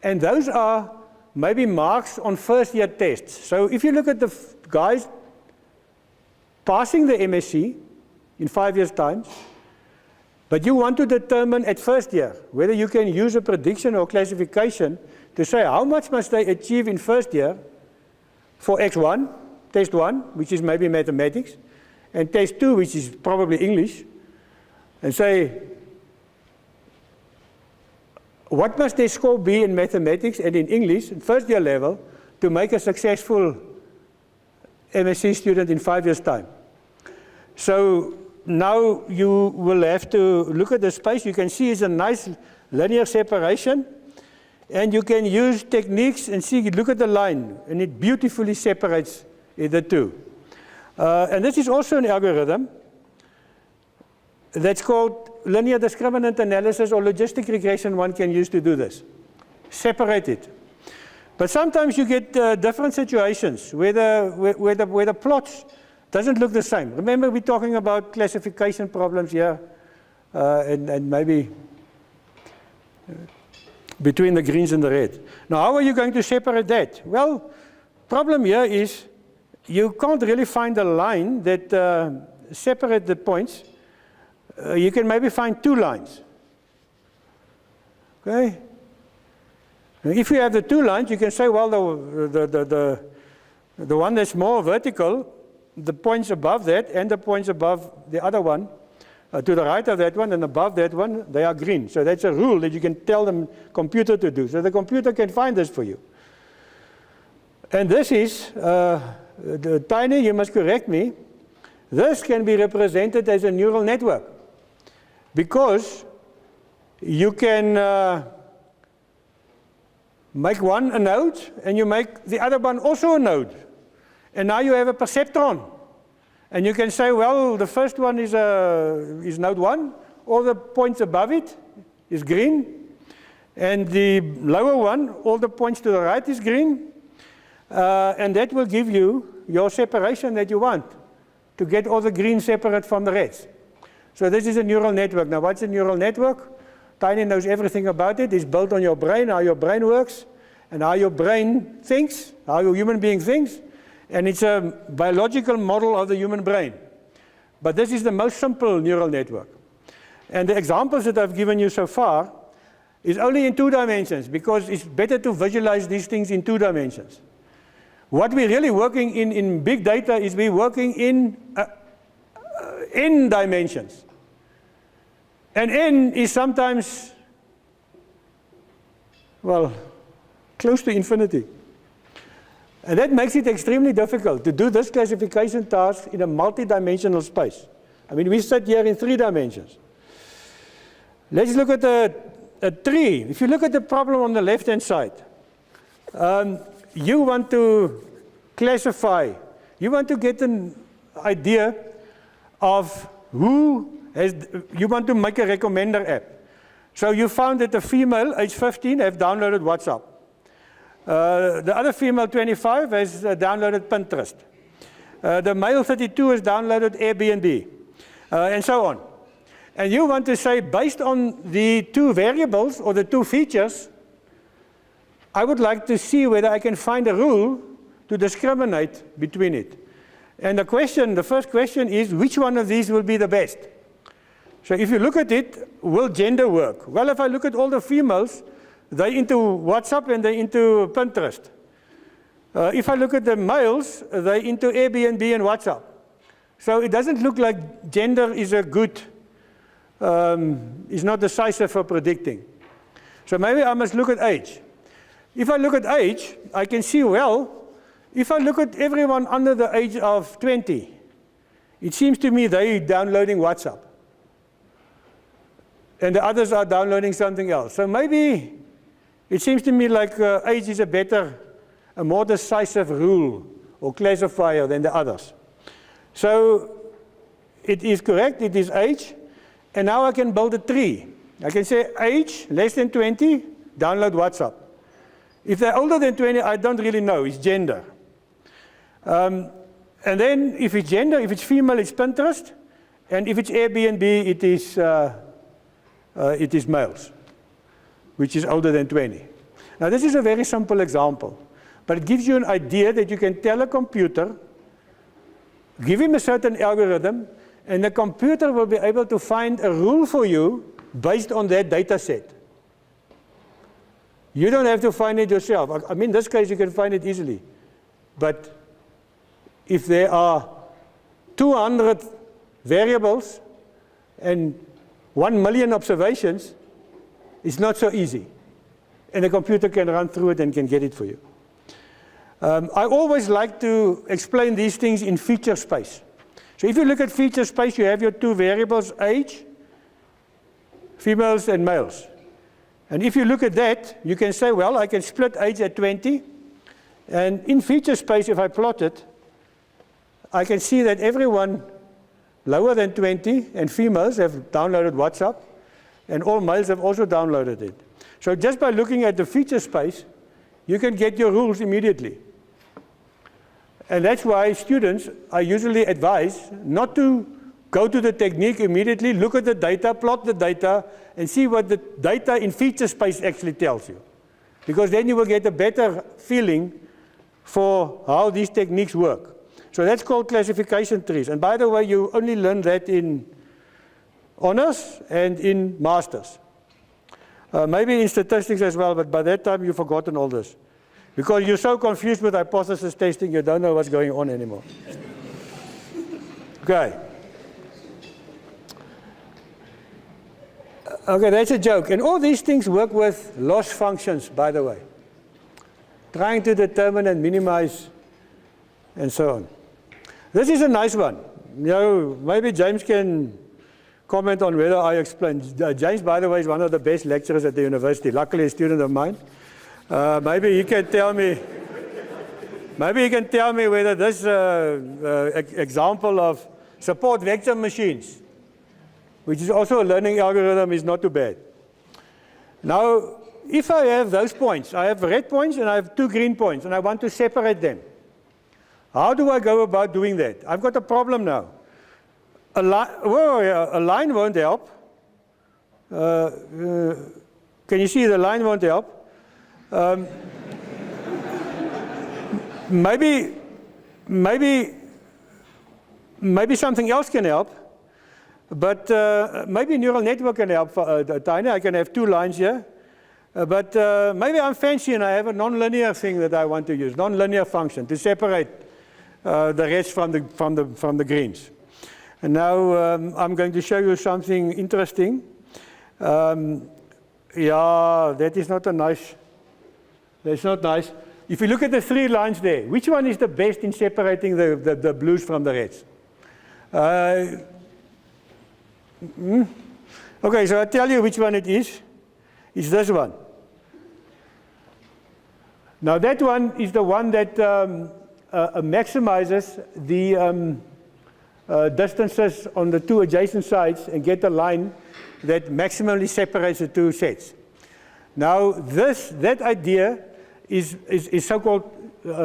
and those are maybe marks on first year tests. So if you look at the guys passing the MSc in 5 years' time, but you want to determine at first year whether you can use a prediction or classification to say how much must they achieve in first year for X1, test 1, which is maybe mathematics, and test 2, which is probably English, and say, what must their score be in mathematics and in English, at first year level, to make a successful MSc student in 5 years' time? So now you will have to look at the space. You can see it's a nice linear separation, and you can use techniques and see, look at the line, and it beautifully separates the two. And this is also an algorithm that's called linear discriminant analysis or logistic regression. One can use to do this. Separate it. But sometimes you get different situations where the plots doesn't look the same. Remember, we're talking about classification problems here, and maybe between the greens and the red. Now, how are you going to separate that? Well, problem here is you can't really find a line that separates the points. You can maybe find 2 lines. Okay? If you have the 2 lines, you can say, well, the one that's more vertical, the points above that and the points above the other one, to the right of that one and above that one, they are green. So that's a rule that you can tell the computer to do. So the computer can find this for you. And this is, Tiny, you must correct me, this can be represented as a neural network. Because you can make one a node, and you make the other one also a node. And now you have a perceptron. And you can say, well, the first one is node 1. All the points above it is green. And the lower one, all the points to the right is green. And that will give you your separation that you want, to get all the green separate from the reds. So this is a neural network. Now, what's a neural network? Tiny knows everything about it. It's built on your brain, how your brain works, and how your brain thinks, how your human being thinks. And it's a biological model of the human brain. But this is the most simple neural network. And the examples that I've given you so far is only in 2 dimensions, because it's better to visualize these things in 2 dimensions. What we're really working in big data is we're working in n dimensions. And n is sometimes, well, close to infinity. And that makes it extremely difficult to do this classification task in a multi-dimensional space. I mean, we sit here in 3 dimensions. Let's look at a tree. If you look at the problem on the left-hand side, you want to classify, you want to get an idea of who has, you want to make a recommender app. So you found that a female, age 15, have downloaded WhatsApp. The other female 25 has downloaded Pinterest. The male 32 has downloaded Airbnb, and so on. And you want to say, based on the two variables or the two features, I would like to see whether I can find a rule to discriminate between it. And the first question is, which one of these will be the best? So if you look at it, will gender work? Well, if I look at all the females, they're into WhatsApp and they're into Pinterest. If I look at the males, they're into Airbnb and WhatsApp. So it doesn't look like gender is a good, is not decisive for predicting. So maybe I must look at age. If I look at age, I can see, well, if I look at everyone under the age of 20, it seems to me they're downloading WhatsApp. And the others are downloading something else. So maybe it seems to me like age is a more decisive rule or classifier than the others. So it is correct, it is age. And now I can build a tree. I can say age, less than 20, download WhatsApp. If they're older than 20, I don't really know, it's gender. And then if it's gender, if it's female, it's Pinterest. And if it's Airbnb, it is males, which is older than 20. Now this is a very simple example, but it gives you an idea that you can tell a computer, give him a certain algorithm, and the computer will be able to find a rule for you based on that data set. You don't have to find it yourself. I mean, in this case, you can find it easily. But if there are 200 variables and 1 million observations, it's not so easy. And the computer can run through it and can get it for you. I always like to explain these things in feature space. So if you look at feature space, you have your two variables, age, females and males. And if you look at that, you can say, well, I can split age at 20. And in feature space, if I plot it, I can see that everyone lower than 20 and females have downloaded WhatsApp, and all males have also downloaded it. So just by looking at the feature space, you can get your rules immediately. And that's why students are usually advised not to go to the technique immediately, look at the data, plot the data, and see what the data in feature space actually tells you. Because then you will get a better feeling for how these techniques work. So that's called classification trees. And by the way, you only learn that in honors and in masters. Maybe in statistics as well, but by that time you've forgotten all this. Because you're so confused with hypothesis testing, you don't know what's going on anymore. Okay. Okay, that's a joke. And all these things work with loss functions, by the way. Trying to determine and minimize and so on. This is a nice one. You know, maybe James can comment on whether I explained. James, by the way, is one of the best lecturers at the university. Luckily, a student of mine. Maybe he can tell me. Maybe he can tell me whether this example of support vector machines, which is also a learning algorithm, is not too bad. Now, if I have those points, I have red points and I have 2 green points, and I want to separate them. How do I go about doing that? I've got a problem now. A line won't help. Can you see the line won't help? Maybe something else can help. But maybe neural network can help, Tiny. I can have 2 lines here. But maybe I'm fancy and I have a nonlinear thing that I want to use, nonlinear function to separate the reds from the greens. And now I'm going to show you something interesting. Yeah, that is not a nice. That's not nice. If you look at the 3 lines there, which one is the best in separating the blues from the reds? Okay, so I'll tell you which one it is. It's this one. Now that one is the one that maximizes the distances on the 2 adjacent sides and get a line that maximally separates the 2 sets. Now that idea is so-called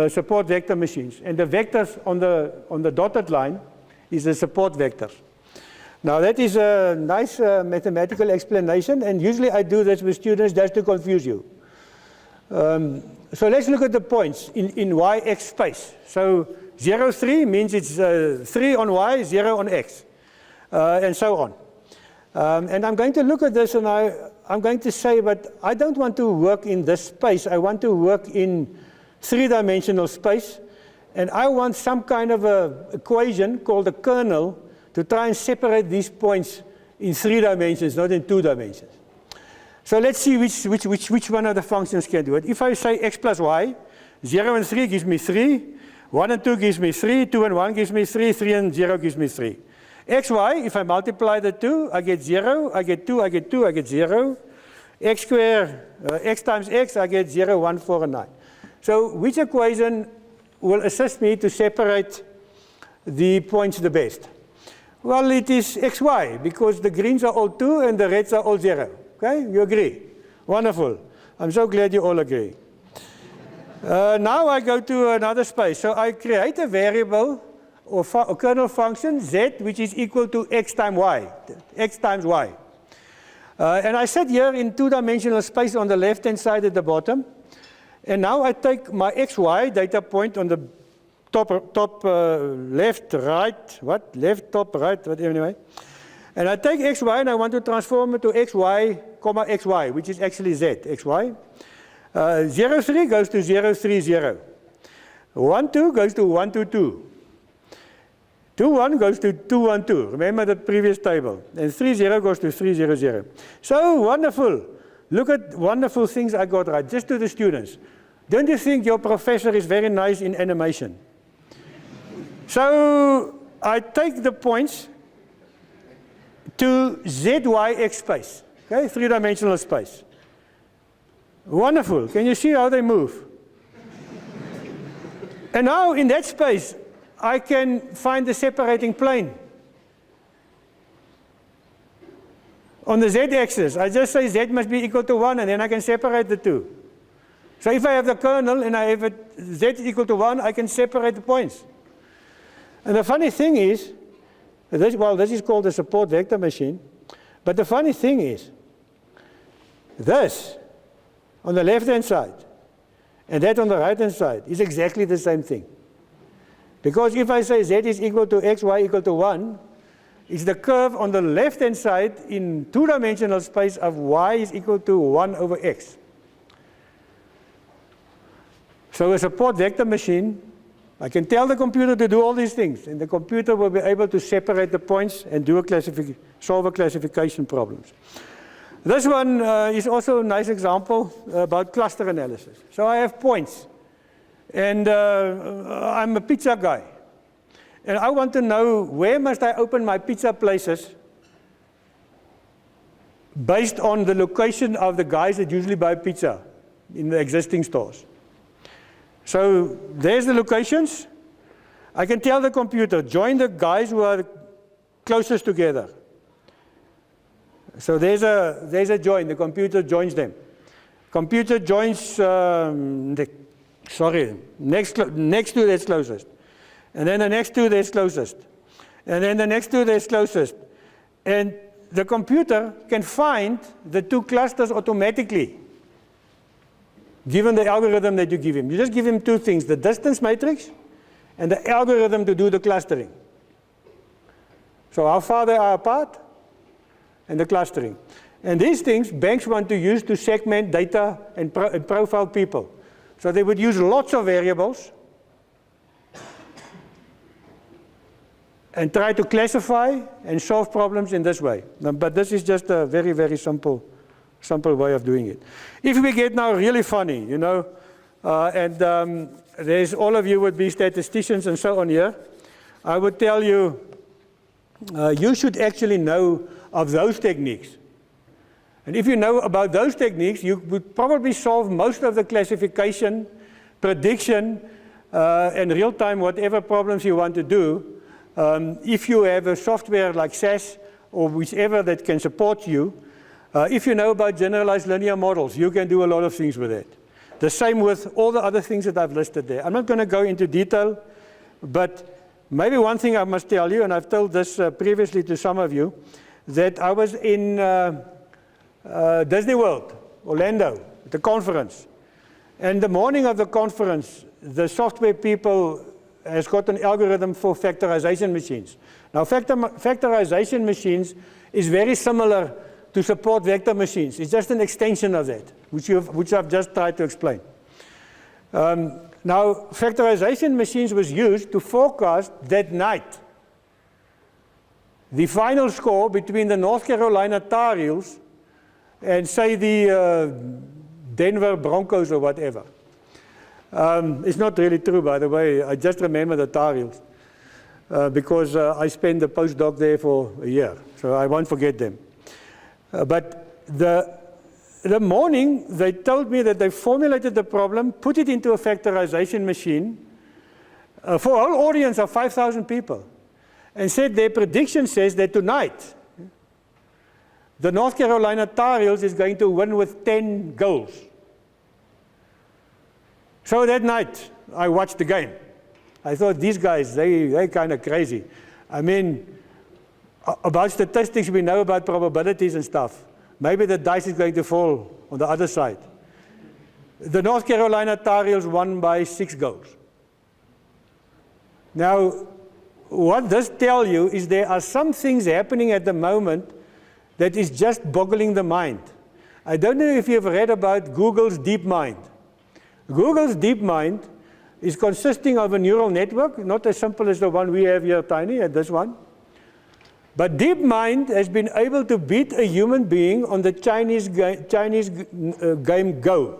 support vector machines. And the vectors on the dotted line is the support vectors. Now that is a nice mathematical explanation, and usually I do this with students just to confuse you. So let's look at the points in y-x space. So 0, 3 means it's 3 on y, 0 on x, and so on. And I'm going to look at this, and I'm going to say, but I don't want to work in this space. I want to work in three-dimensional space, and I want some kind of a equation called a kernel to try and separate these points in 3 dimensions, not in 2 dimensions. So let's see which one of the functions can do it. If I say x plus y, 0 and 3 gives me 3, 1 and 2 gives me 3, 2 and 1 gives me 3, 3 and 0 gives me 3. xy, if I multiply the 2, I get 0, I get 2, I get 2, I get 0. X squared, x times x, I get 0, 1, 4, and 9. So which equation will assist me to separate the points the best? Well, it is xy, because the greens are all 2 and the reds are all 0. Okay, you agree? Wonderful. I'm so glad you all agree. Now I go to another space. So I create a variable or kernel function z, which is equal to x times y, x times y. And I set here in 2-dimensional space on the left-hand side at the bottom. And now I take my xy data point on the top left, right, left, top, right, whatever anyway. And I take xy and I want to transform it to xy, comma xy, which is actually z, xy. 0, 3 goes to 0, 3, 0. 1, 2 goes to 1, 2, 2. 2, 1 goes to 2, 1, 2. Remember the previous table. And 3, 0 goes to 3, 0, 0. So wonderful. Look at wonderful things I got right, just to the students. Don't you think your professor is very nice in animation? So I take the points to ZYX space, okay, 3-dimensional space. Wonderful. Can you see how they move? And now in that space, I can find the separating plane. On the z-axis, I just say z must be equal to 1, and then I can separate the two. So if I have the kernel and I have it z is equal to 1, I can separate the points. And the funny thing is, this is called a support vector machine, but the funny thing is, this on the left-hand side and that on the right-hand side is exactly the same thing. Because if I say z is equal to x, y equal to 1, it's the curve on the left-hand side in 2-dimensional space of y is equal to 1 over x. So a support vector machine, I can tell the computer to do all these things, and the computer will be able to separate the points and do solve a classification problems. This one is also a nice example about cluster analysis. So I have points, and I'm a pizza guy. And I want to know where must I open my pizza places based on the location of the guys that usually buy pizza in the existing stores. So there's the locations. I can tell the computer, join the guys who are closest together. So there's a join, the computer joins them. Computer joins, next to that's closest. And then the next two that's closest. And then the next two that's closest. And the computer can find the two clusters automatically, given the algorithm that you give him. You just give him two things, the distance matrix and the algorithm to do the clustering. So how far they are apart and the clustering. And these things banks want to use to segment data and profile people. So they would use lots of variables and try to classify and solve problems in this way. But this is just a very, very simple way of doing it. If we get now really funny, you know, there's all of you would be statisticians and so on here, I would tell you, you should actually know of those techniques. And if you know about those techniques, you would probably solve most of the classification, prediction, and real-time whatever problems you want to do. If you have a software like SAS or whichever that can support you, if you know about generalized linear models, you can do a lot of things with it. The same with all the other things that I've listed there. I'm not going to go into detail, but maybe one thing I must tell you, and I've told this previously to some of you, that I was in Disney World, Orlando, at the conference. And the morning of the conference, the software people has got an algorithm for factorization machines. Now, factorization machines is very similar to support vector machines. It's just an extension of that, which I've just tried to explain. Now, factorization machines was used to forecast that night the final score between the North Carolina Tar Heels and, say, the Denver Broncos or whatever. It's not really true, by the way. I just remember the Tar Heels because I spent the postdoc there for a year, so I won't forget them. But the morning, they told me that they formulated the problem, put it into a factorization machine for a whole audience of 5,000 people, and said their prediction says that tonight, the North Carolina Tar Heels is going to win with 10 goals. So that night, I watched the game. I thought, these guys, they're kind of crazy. I mean, about statistics, we know about probabilities and stuff. Maybe the dice is going to fall on the other side. The North Carolina Tar Heels won by 6 goals. Now, what this tells you is there are some things happening at the moment that is just boggling the mind. I don't know if you've read about Google's DeepMind. Google's DeepMind is consisting of a neural network, not as simple as the one we have here, Tiny, and this one. But DeepMind has been able to beat a human being on the Chinese game Go.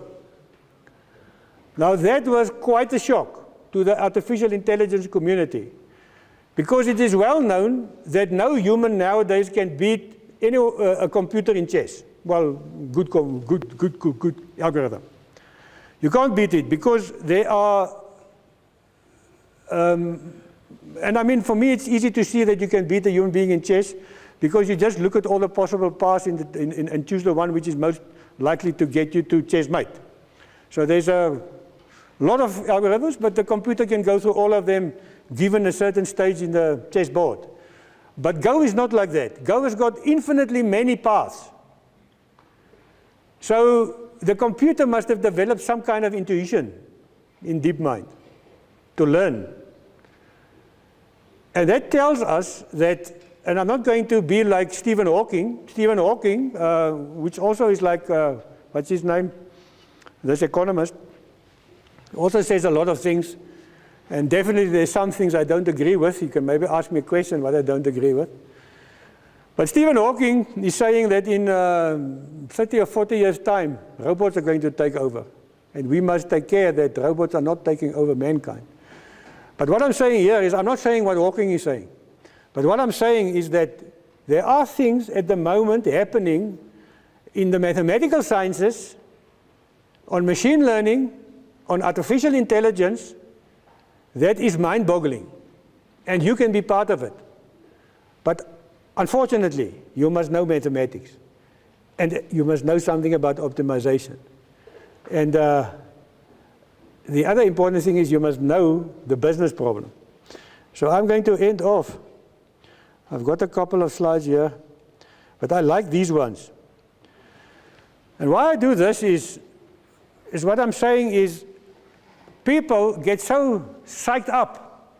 Now that was quite a shock to the artificial intelligence community, because it is well known that no human nowadays can beat a computer in chess. Well, good algorithm. You can't beat it because there are, and I mean, for me, it's easy to see that you can beat a human being in chess because you just look at all the possible paths and choose the one which is most likely to get you to chessmate. So there's a lot of algorithms, but the computer can go through all of them given a certain stage in the chessboard. But Go is not like that. Go has got infinitely many paths. So the computer must have developed some kind of intuition in DeepMind to learn. And that tells us that, and I'm not going to be like Stephen Hawking. Stephen Hawking, which also is like, what's his name? This economist, also says a lot of things. And definitely there's some things I don't agree with. You can maybe ask me a question what I don't agree with. But Stephen Hawking is saying that in 30 or 40 years' time, robots are going to take over. And we must take care that robots are not taking over mankind. But what I'm saying here is, I'm not saying what Hawking is saying. But what I'm saying is that there are things at the moment happening in the mathematical sciences, on machine learning, on artificial intelligence, that is mind-boggling. And you can be part of it. But unfortunately, you must know mathematics. And you must know something about optimization. And the other important thing is you must know the business problem. So I'm going to end off. I've got a couple of slides here, but I like these ones. And why I do this is what I'm saying is people get so psyched up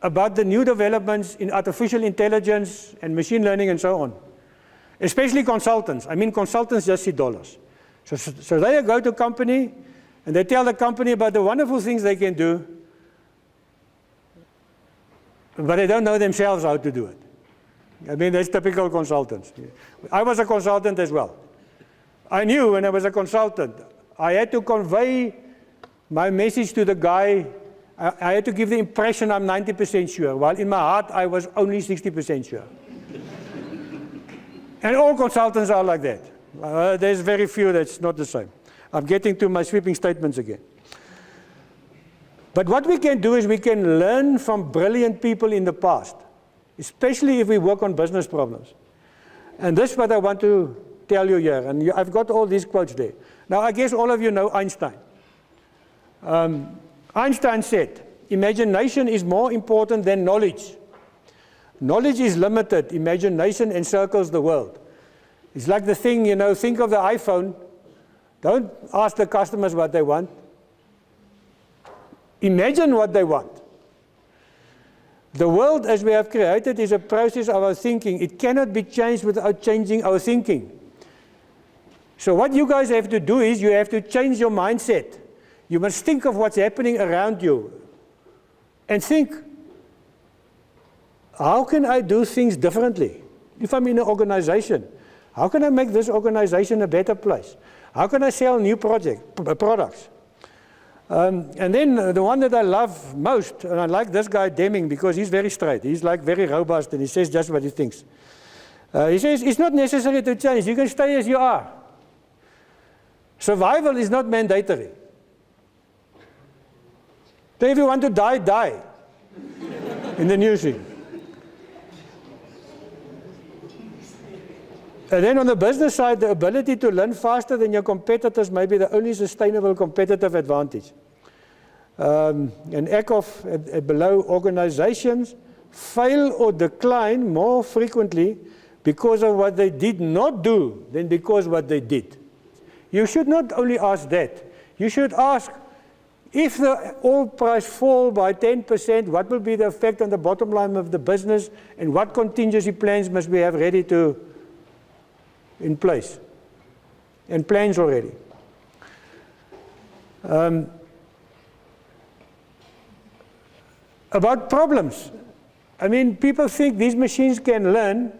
about the new developments in artificial intelligence and machine learning and so on, especially consultants. I mean, consultants just see dollars. So they go to a company and they tell the company about the wonderful things they can do, but they don't know themselves how to do it. I mean, that's typical consultants. I was a consultant as well. I knew when I was a consultant, I had to convey my message to the guy. I had to give the impression I'm 90% sure, while in my heart I was only 60% sure. And all consultants are like that. There's very few that's not the same. I'm getting to my sweeping statements again. But what we can do is we can learn from brilliant people in the past, especially if we work on business problems. And this is what I want to tell you here. And I've got all these quotes there. Now, I guess all of you know Einstein. Einstein said, imagination is more important than knowledge. Knowledge is limited. Imagination encircles the world. It's like the thing, think of the iPhone. Don't ask the customers what they want. Imagine what they want. The world as we have created is a process of our thinking. It cannot be changed without changing our thinking. So what you guys have to do is you have to change your mindset. You must think of what's happening around you and think, how can I do things differently? If I'm in an organization, how can I make this organization a better place? How can I sell new products? And then the one that I love most, and I like this guy Deming because he's very straight. He's like very robust and he says just what he thinks. He says, it's not necessary to change. You can stay as you are. Survival is not mandatory. So if you want to die, die. In the newsroom. And then on the business side, the ability to learn faster than your competitors may be the only sustainable competitive advantage. And Eckhoff below, organizations fail or decline more frequently because of what they did not do than because of what they did. You should not only ask that. You should ask, if the oil price fall by 10%, what will be the effect on the bottom line of the business, and what contingency plans must we have ready in place, and plans already. About problems. I mean, people think these machines can learn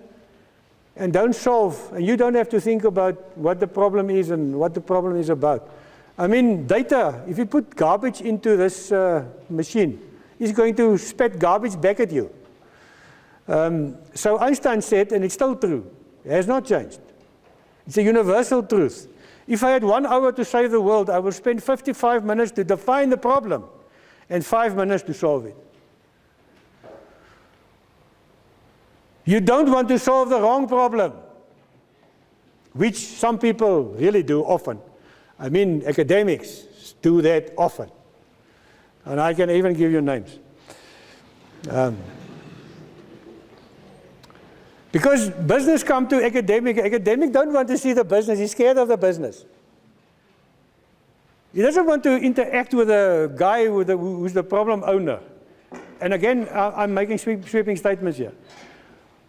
and don't solve, and you don't have to think about what the problem is and what the problem is about. I mean, data, if you put garbage into this machine, it's going to spit garbage back at you. So Einstein said, and it's still true, it has not changed. It's a universal truth. If I had 1 hour to save the world, I would spend 55 minutes to define the problem and 5 minutes to solve it. You don't want to solve the wrong problem, which some people really do often. I mean, academics do that often. And I can even give you names. Because business come to academic don't want to see the business, he's scared of the business. He doesn't want to interact with a guy who's the problem owner. And again, I'm making sweeping statements here.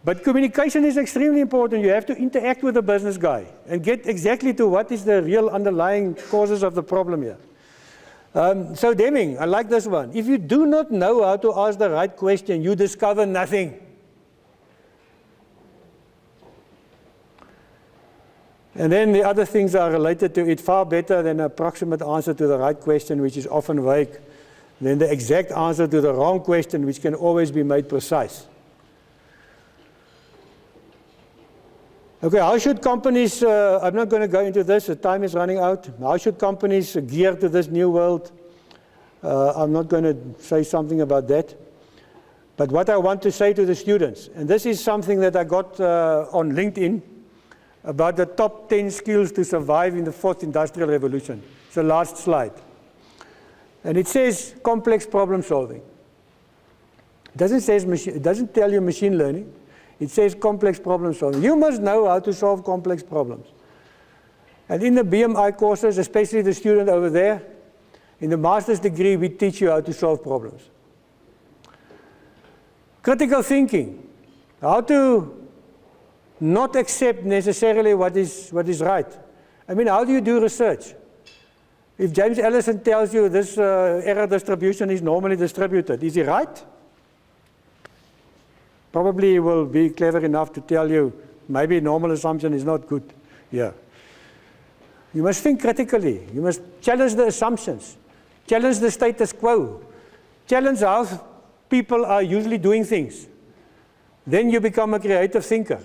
But communication is extremely important. You have to interact with the business guy and get exactly to what is the real underlying causes of the problem here. So Deming, I like this one. If you do not know how to ask the right question, you discover nothing. And then the other things are related to it far better than an approximate answer to the right question, which is often vague, than the exact answer to the wrong question, which can always be made precise. Okay, how should companies, I'm not going to go into this, the time is running out. How should companies gear to this new world? I'm not going to say something about that. But what I want to say to the students, and this is something that I got on LinkedIn, about the top 10 skills to survive in the 4th Industrial Revolution. It's the last slide. And it says complex problem solving. It doesn't tell you machine learning. It says complex problem solving. You must know how to solve complex problems. And in the BMI courses, especially the student over there, in the master's degree, we teach you how to solve problems. Critical thinking. How to not accept necessarily what is right. I mean, how do you do research? If James Allison tells you this error distribution is normally distributed, is he right? Probably he will be clever enough to tell you maybe normal assumption is not good. Yeah. You must think critically. You must challenge the assumptions, challenge the status quo, challenge how people are usually doing things. Then you become a creative thinker.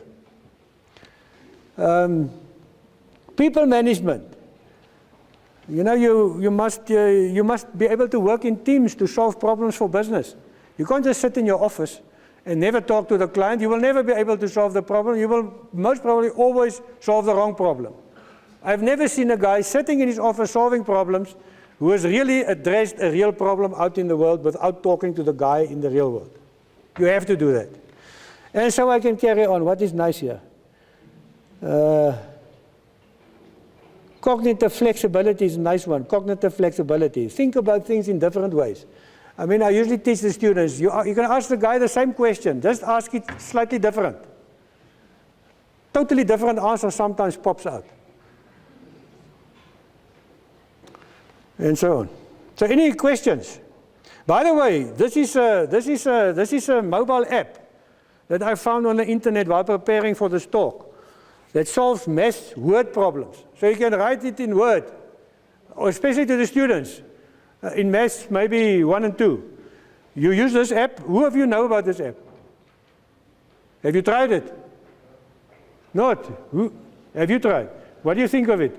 People management. You know, you must be able to work in teams to solve problems for business. You can't just sit in your office and never talk to the client. You will never be able to solve the problem. You will most probably always solve the wrong problem. I've never seen a guy sitting in his office solving problems who has really addressed a real problem out in the world without talking to the guy in the real world. You have to do that. And so I can carry on. What is nice here? Cognitive flexibility is a nice one. Cognitive flexibility. Think about things in different ways. I mean, I usually teach the students, you can ask the guy the same question, just ask it slightly different. Totally different answer sometimes pops out. And so on. So any questions? By the way, this is a mobile app that I found on the internet while preparing for this talk that solves math word problems. So you can write it in Word, or especially to the students. In maths, maybe 1 and 2. You use this app. Who of you know about this app? Have you tried it? Not? Who? Have you tried? What do you think of it?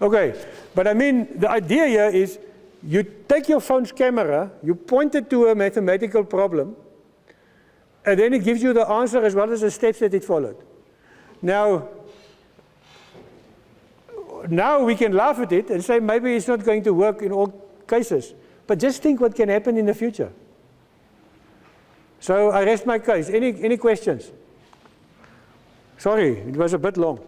Okay, but I mean, the idea here is you take your phone's camera, you point it to a mathematical problem, and then it gives you the answer as well as the steps that it followed. Now we can laugh at it and say maybe it's not going to work in all cases. But just think what can happen in the future. So I rest my case. Any questions? Sorry, it was a bit long.